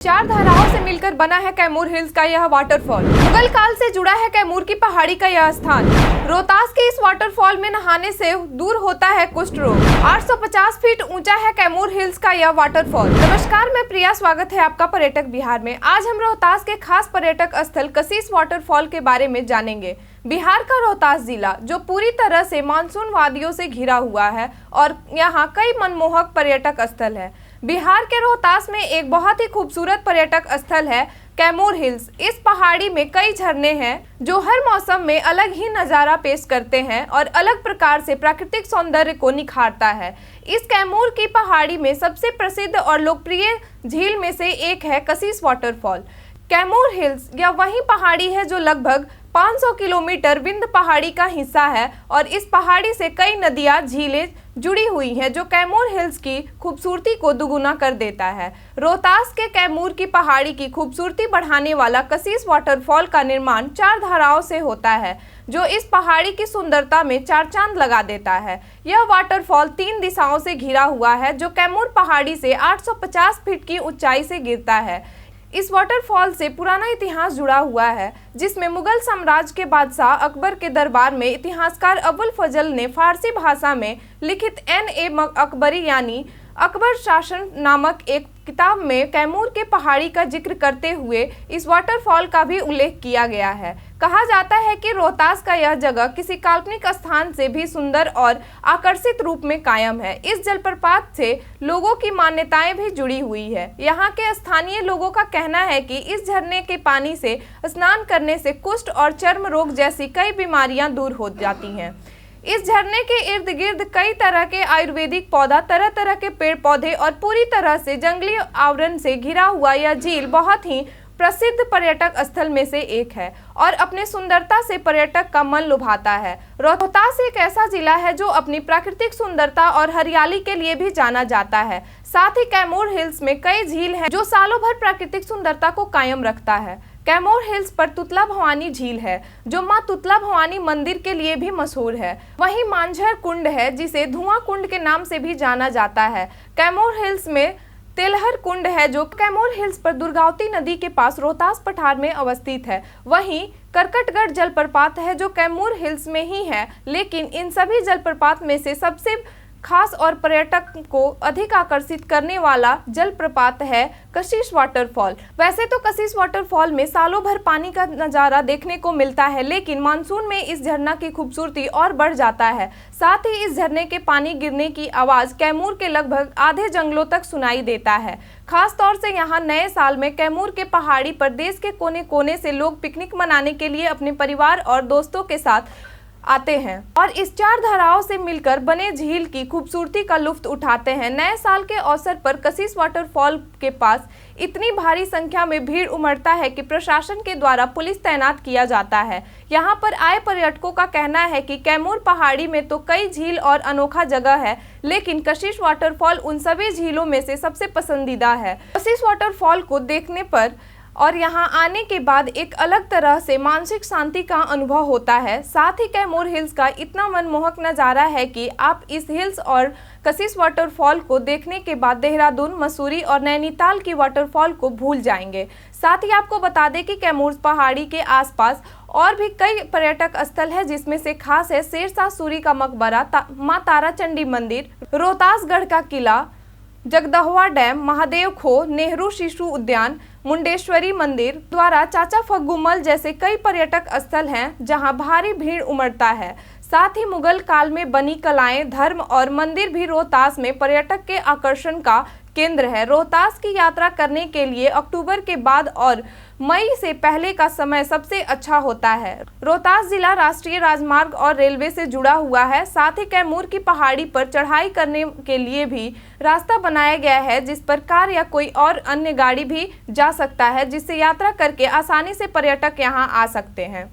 चार धाराओं से मिलकर बना है कैमूर हिल्स का यह वाटरफॉल। मुगल काल से जुड़ा है कैमूर की पहाड़ी का यह स्थान। रोहतास के इस वाटरफॉल में नहाने से दूर होता है कुष्ठ रोग। 850 फीट ऊंचा है कैमूर हिल्स का यह वाटरफॉल। नमस्कार, मैं प्रिया, स्वागत है आपका पर्यटक बिहार में। आज हम रोहतास के खास पर्यटक स्थल कशीश वाटरफॉल के बारे में जानेंगे। बिहार का रोहतास जिला जो पूरी तरह से मानसून वादियों से घिरा हुआ है और यहाँ कई मनमोहक पर्यटक स्थल है। बिहार के रोहतास में एक बहुत ही खूबसूरत पर्यटक स्थल है कैमूर हिल्स। इस पहाड़ी में कई झरने हैं जो हर मौसम में अलग ही नज़ारा पेश करते हैं और अलग प्रकार से प्राकृतिक सौंदर्य को निखारता है। इस कैमूर की पहाड़ी में सबसे प्रसिद्ध और लोकप्रिय झील में से एक है कशीश वाटरफॉल। कैमूर हिल्स यह वही पहाड़ी है जो लगभग 500 किलोमीटर विंध्य पहाड़ी का हिस्सा है और इस पहाड़ी से कई नदियां, झीलें जुड़ी हुई हैं जो कैमूर हिल्स की खूबसूरती को दुगुना कर देता है। रोहतास के कैमूर की पहाड़ी की खूबसूरती बढ़ाने वाला कशीश वाटरफॉल का निर्माण चार धाराओं से होता है जो इस पहाड़ी की सुंदरता में चार चांद लगा देता है। यह वाटरफॉल 3 दिशाओं से घिरा हुआ है जो कैमूर पहाड़ी से 850 फीट की ऊंचाई से गिरता है। इस वाटरफॉल से पुराना इतिहास जुड़ा हुआ है जिसमें मुगल साम्राज्य के बादशाह अकबर के दरबार में इतिहासकार अबुल फजल ने फारसी भाषा में लिखित N.A. अकबरी यानी अकबर शासन नामक एक किताब में कैमूर के पहाड़ी का जिक्र करते हुए इस वाटरफॉल का भी उल्लेख किया गया है। कहा जाता है कि रोहतास का यह जगह किसी काल्पनिक स्थान से भी सुंदर और आकर्षित रूप में कायम है। इस जलप्रपात से लोगों की मान्यताएं भी जुड़ी हुई है। यहाँ के स्थानीय लोगों का कहना है कि इस झरने के पानी से स्नान करने से कुष्ठ और चर्म रोग जैसी कई बीमारियां दूर हो जाती हैं। इस झरने के इर्द गिर्द कई तरह के आयुर्वेदिक पौधा, तरह तरह के पेड़ पौधे और पूरी तरह से जंगली आवरण से घिरा हुआ यह झील बहुत ही प्रसिद्ध पर्यटक स्थल में से एक है और अपने सुंदरता से पर्यटक का मन लुभाता है। रोहतास एक ऐसा जिला है जो अपनी प्राकृतिक सुंदरता और हरियाली के लिए भी जाना जाता है। साथ ही कैमूर हिल्स में कई झील हैं जो सालों भर प्राकृतिक सुंदरता को कायम रखता है। कैमूर हिल्स पर तुतला भवानी झील है जो मां तुतला भवानी मंदिर के लिए भी मशहूर है। वहीं मांझर कुंड है जिसे धुआं कुंड के नाम से भी जाना जाता है। कैमूर हिल्स में तेलहर कुंड है जो कैमूर हिल्स पर दुर्गावती नदी के पास रोहतास पठार में अवस्थित है। वहीं करकटगढ़ जलप्रपात है जो कैमूर हिल्स में ही है, लेकिन इन सभी जलप्रपात में से सबसे खास और पर्यटक को अधिक आकर्षित करने वाला जलप्रपात है कशीश वाटरफॉल। वैसे तो कशीश वाटरफॉल में सालों भर पानी का नज़ारा देखने को मिलता है, लेकिन मानसून में इस झरना की खूबसूरती और बढ़ जाता है। साथ ही इस झरने के पानी गिरने की आवाज़ कैमूर के लगभग आधे जंगलों तक सुनाई देता है। खास तौर से यहाँ नए साल में कैमूर के पहाड़ी पर देश के कोने कोने से लोग पिकनिक मनाने के लिए अपने परिवार और दोस्तों के साथ आते हैं और इस चार धाराओं से मिलकर बने झील की खूबसूरती का लुत्फ उठाते हैं। नए साल के अवसर पर कशीश वाटरफॉल के पास इतनी भारी संख्या में भीड़ उमड़ता है कि प्रशासन के द्वारा पुलिस तैनात किया जाता है। यहाँ पर आए पर्यटकों का कहना है कि कैमूर पहाड़ी में तो कई झील और अनोखा जगह है, लेकिन कशीश वाटरफॉल उन सभी झीलों में से सबसे पसंदीदा है। कशीश वाटरफॉल को देखने पर और यहाँ आने के बाद एक अलग तरह से मानसिक शांति का अनुभव होता है। साथ ही कैमूर हिल्स का इतना मनमोहक नज़ारा है कि आप इस हिल्स और कशीश वाटरफॉल को देखने के बाद देहरादून, मसूरी और नैनीताल की वाटरफॉल को भूल जाएंगे। साथ ही आपको बता दें कि कैमूर पहाड़ी के आसपास और भी कई पर्यटक स्थल है जिसमें से खास है शेरशाह सूरी का मकबरा, माँ ताराचंडी मंदिर, रोहतासगढ़ का किला, जगदहवा डैम, महादेव खो, नेहरू शिशु उद्यान, मुंडेश्वरी मंदिर, द्वारा चाचा फग्गूमल जैसे कई पर्यटक स्थल हैं जहां भारी भीड़ उमड़ता है। साथ ही मुगल काल में बनी कलाएं, धर्म और मंदिर भी रोहतास में पर्यटक के आकर्षण का केंद्र है। रोहतास की यात्रा करने के लिए अक्टूबर के बाद और मई से पहले का समय सबसे अच्छा होता है। रोहतास जिला राष्ट्रीय राजमार्ग और रेलवे से जुड़ा हुआ है। साथ ही कैमूर की पहाड़ी पर चढ़ाई करने के लिए भी रास्ता बनाया गया है जिस पर कार या कोई और अन्य गाड़ी भी जा सकता है, जिससे यात्रा करके आसानी से पर्यटक यहां आ सकते हैं।